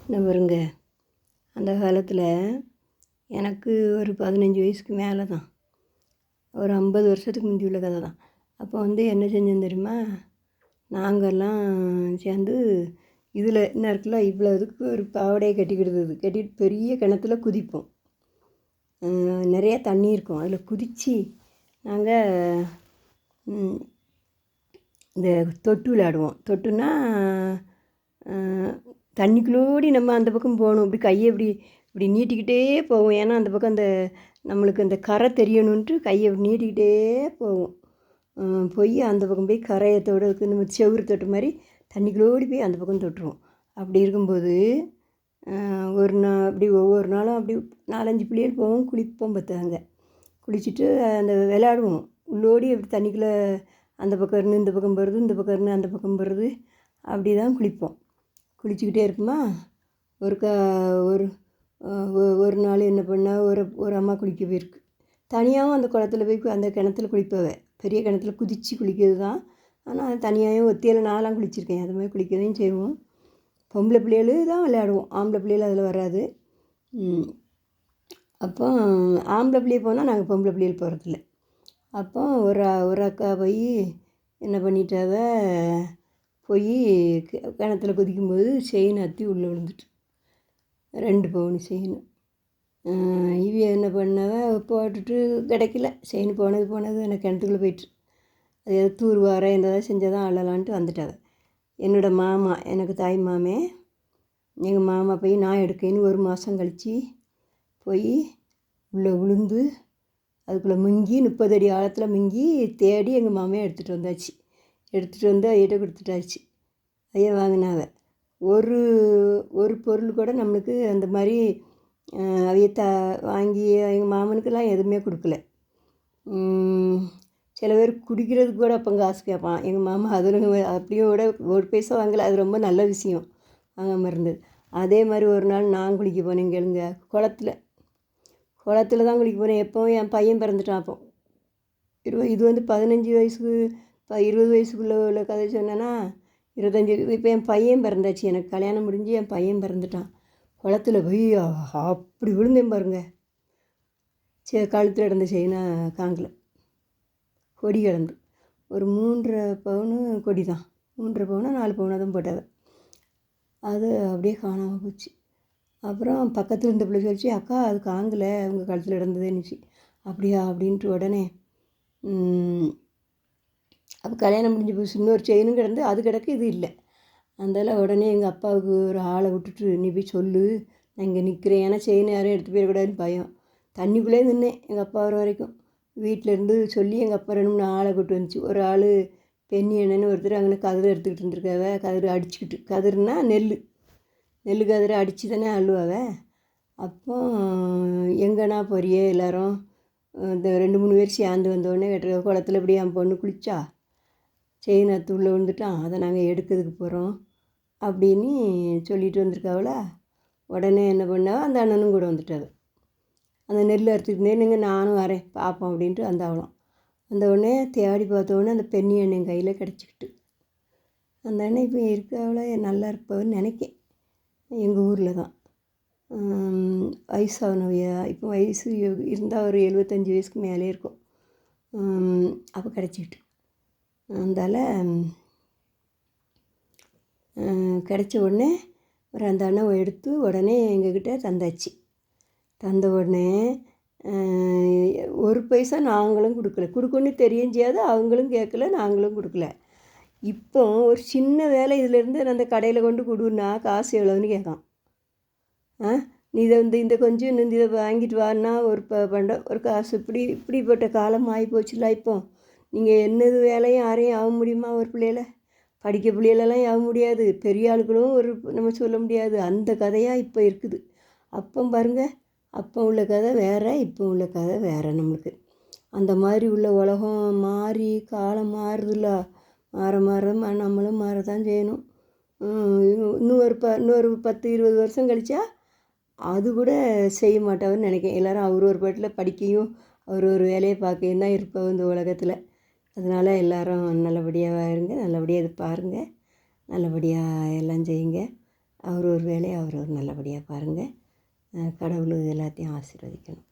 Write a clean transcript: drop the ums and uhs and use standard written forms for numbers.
இந்த பாருங்க, அந்த காலத்தில் எனக்கு ஒரு 15 வயசுக்கு மேலே தான், ஒரு 50 வருஷத்துக்கு முந்தி உள்ள கதை தான். அப்போ என்ன செஞ்சோம் தெரியுமா? நாங்கள்லாம் சேர்ந்து இதில் என்ன இருக்குல்ல, இவ்வளோ இதுக்கு ஒரு பாவாடையை கட்டிக்கிடுது, கட்டிட்டு பெரிய கிணத்துல குதிப்போம். நிறைய தண்ணி இருக்கும், அதில் குதித்து நாங்கள் இந்த தொட்டு விளையாடுவோம். தொட்டுன்னா தண்ணிக்குள்ளோடி நம்ம அந்த பக்கம் போகணும், இப்படி கையை இப்படி இப்படி நீட்டிக்கிட்டே போவோம். ஏன்னா அந்த பக்கம் அந்த நம்மளுக்கு அந்த கரை தெரியணுன்ட்டு கையை நீட்டிக்கிட்டே போவோம். போய் அந்த பக்கம் போய் கரையை தொடுறதுக்கு நம்ம செவுறு தொட்டு மாதிரி தண்ணிக்குள்ளோடி போய் அந்த பக்கம் தொட்டுருவோம். அப்படி இருக்கும்போது ஒரு நாள் அப்படி ஒவ்வொரு நாளும் அப்படி 4-5 பிள்ளைகள் போவோம், குளிப்போம் பார்த்தாங்க. குளிச்சுட்டு அந்த விளையாடுவோம். உள்ளோடி அப்படி தண்ணிக்குள்ளே அந்த பக்கம் இருந்து இந்த பக்கம் போகிறது, இந்த பக்கம் இருந்து அந்த பக்கம் போகிறது, அப்படி தான் குளிப்போம். குளிச்சுக்கிட்டே இருக்குமா, ஒரு ஒரு நாள் என்ன பண்ணால் ஒரு அம்மா குளிக்க போயிருக்கு. தனியாகவும் அந்த குளத்துல போய் அந்த கிணத்துல குளிப்பவ, பெரிய கிணத்துல குதித்து குளிக்கிறது தான். ஆனால் தனியாகவும் ஒத்தியில் நான்லாம் குளிச்சிருக்கேன். அது மாதிரி குளிக்கதையும் செய்வோம். பொம்பளை பிள்ளைகள் தான் விளையாடுவோம், ஆம்பளை பிள்ளைகள் அதில் வராது. அப்போ ஆம்பளை பிள்ளைய போனால் நாங்கள் பொம்பளை பிள்ளைகள் போகிறதில்ல. அப்போ ஒரு அக்கா போய் என்ன பண்ணிட்டாவ, போய் கிணத்துல குதிக்கும்போது செயின் அத்தி உள்ளே விழுந்துட்டு, 2 பவுன் செயின். இவ என்ன பண்ணவ, போட்டுட்டு கிடைக்கல செயின், போனது எனக்கு கிணத்துக்குள்ளே போயிட்டு. அது எதாவது தூர் வார எதாவது செஞ்சால் தான் அழலான்ட்டு வந்துட்டாவ. என்னோடய மாமா, எனக்கு தாய் மாமே, எங்கள் மாமா போய் நான் எடுக்கேன்னு 1 மாதம் கழித்து போய் உள்ளே விழுந்து அதுக்குள்ளே முங்கி 30 அடி ஆழத்தில் முங்கி தேடி எங்கள் மாமையை எடுத்துகிட்டு வந்தாச்சு. எடுத்துகிட்டு வந்து ஐயிட்ட கொடுத்துட்டாச்சு. ஐயா வாங்கினாவ. ஒரு பொருள் கூட நம்மளுக்கு அந்த மாதிரி அவைய வாங்கி எங்கள் மாமனுக்கெல்லாம் எதுவுமே கொடுக்கல. சில பேர் குடிக்கிறதுக்கு கூட அப்போ காசு கேட்பான் எங்கள் மாமா. அதில் அப்படியும் கூட 1 பைசா வாங்கலை. அது ரொம்ப நல்ல விஷயம், வாங்காமல் இருந்தது. அதே மாதிரி ஒரு நாள் நான் குளிக்க போனேன் கேளுங்க, குளத்துல தான் குளிக்க போனேன். எப்போவும் என் பையன் பிறந்துட்டான். அப்போ இது 15 வயசுக்கு 20 வயசுக்குள்ளே உள்ள கதை சொன்னேன்னா 25. இப்போ என் பையன் பிறந்தாச்சு, எனக்கு கல்யாணம் முடிஞ்சு என் பையன் பிறந்துட்டான். குளத்துல போய் அப்படி விழுந்தேன் பாருங்க. கழுத்தில் இடந்த செயினா காங்கில் கொடி கிடந்து ஒரு 3.5 பவுனு கொடி தான், 3.5 பவுனா 4 பவுனாக தான் போட்டாவ. அது அப்படியே காணாமல் போச்சு. அப்புறம் பக்கத்தில் இருந்த பிள்ளை சொல்லிச்சு, அக்கா அது காங்கலை, உங்கள் கழுத்தில் இடந்ததுன்னுச்சு. அப்படியா அப்படின்ட்டு உடனே அப்போ கல்யாணம் முடிஞ்ச புதுசு இன்னொரு செயினும் கிடந்து, அது கிடக்கு, இது இல்லை. அதனால் உடனே எங்கள் அப்பாவுக்கு ஒரு ஆளை விட்டுட்டு, நீ போய் சொல்லு நான் இங்கே நிற்கிறேன். ஏன்னா செயின் யாரும் எடுத்து போயிடக்கூடாதுன்னு பயம். தண்ணிக்குள்ளே நின்றேன் எங்கள் அப்பா வர வரைக்கும். வீட்டிலேருந்து சொல்லி எங்கள் அப்பா 2-3 ஆளை கூட்டு வந்துச்சு. ஒரு ஆள் பெண்ணி எண்ணெய்னு ஒருத்தர் அங்கே கதிரை எடுத்துக்கிட்டு இருந்திருக்காவ. கதிரை அடிச்சுக்கிட்டு, கதிர்னா நெல் கதிரை அடித்து தானே அள்ளுவாவ. அப்போ எங்கன்னா போறியே எல்லோரும், இந்த 2-3 பேர் சேர்ந்து வந்தோடனே கேட்டிருக்க, குளத்துல இப்படி என் பொண்ணு குளிச்சா செயின் அத்து உள்ளே விழுந்துட்டான், அதை நாங்கள் எடுக்கிறதுக்கு போகிறோம் அப்படின்னு சொல்லிட்டு வந்திருக்காவல. உடனே என்ன பண்ணாவோ, அந்த அண்ணனும் கூட வந்துட்டாவ. அந்த நெல் அறுத்துக்கிட்டே நீங்கள் நானும் வரேன் பார்ப்போம் அப்படின்ட்டு வந்தாவலாம். அந்த உடனே தேடி பார்த்தோன்னே அந்த பெண்ணி எண்ணெய் கையில் கிடச்சிக்கிட்டு. அந்த அண்ணன் இப்போ இருக்காவல நல்லா இருப்பவன்னு நினைக்கேன். எங்கள் ஊரில் தான் வயசானவையா, இப்போ வயசு இருந்தால் ஒரு 75 வயசுக்கு மேலே இருக்கும். அப்போ கிடச்சிக்கிட்டு அந்தால கிடச்ச உடனே ஒரு அந்த அண்ணன் எடுத்து உடனே எங்கக்கிட்ட தந்தாச்சு. தந்த உடனே 1 பைசா நாங்களும் கொடுக்கணுன்னு தெரியும் செய்யாது, அவங்களும் கேட்கல, நாங்களும் கொடுக்கல. இப்போ ஒரு சின்ன வேலை இதிலேருந்து அந்த கடையில் கொண்டு கொடுன்னா காசு எவ்வளோன்னு கேட்கான். நீ இதை இந்த கொஞ்சம் இன்னும் இதை வாங்கிட்டு வான்னா ஒரு காசு. இப்படிப்பட்ட காலம் ஆகி போச்சுல. இப்போ நீங்கள் என்னது வேலையும் யாரையும் ஆக முடியுமா? ஒரு பிள்ளைகளை படிக்க பிள்ளைகளெல்லாம் ஆக முடியாது, பெரிய ஆளுகளும் நம்ம சொல்ல முடியாது. அந்த கதையாக இப்போ இருக்குது. அப்போ பாருங்கள், அப்போ உள்ள கதை வேறு, இப்போ உள்ள கதை வேறு. நம்மளுக்கு அந்த மாதிரி உள்ள உலகம் மாறி காலம் மாறுதில்ல. மாற நம்மளும் மாறத்தான் செய்யணும். இன்னொரு 10-20 வருஷம் கழிச்சா அது கூட செய்ய மாட்டான்னு நினைக்கிறேன். எல்லோரும் ஒரு பாட்டில் படிக்கையும் ஒரு வேலையை பார்க்கையும் தான் இருப்போம் இந்த உலகத்தில். அதனால் எல்லோரும் நல்லபடியாக இருங்க, நல்லபடியாக இது பாருங்கள், நல்லபடியாக எல்லாம் செய்யுங்க அவர் ஒரு வேலையை அவர் நல்லபடியாக பாருங்கள். கடவுள் எல்லாத்தையும் ஆசீர்வதிக்கணும்.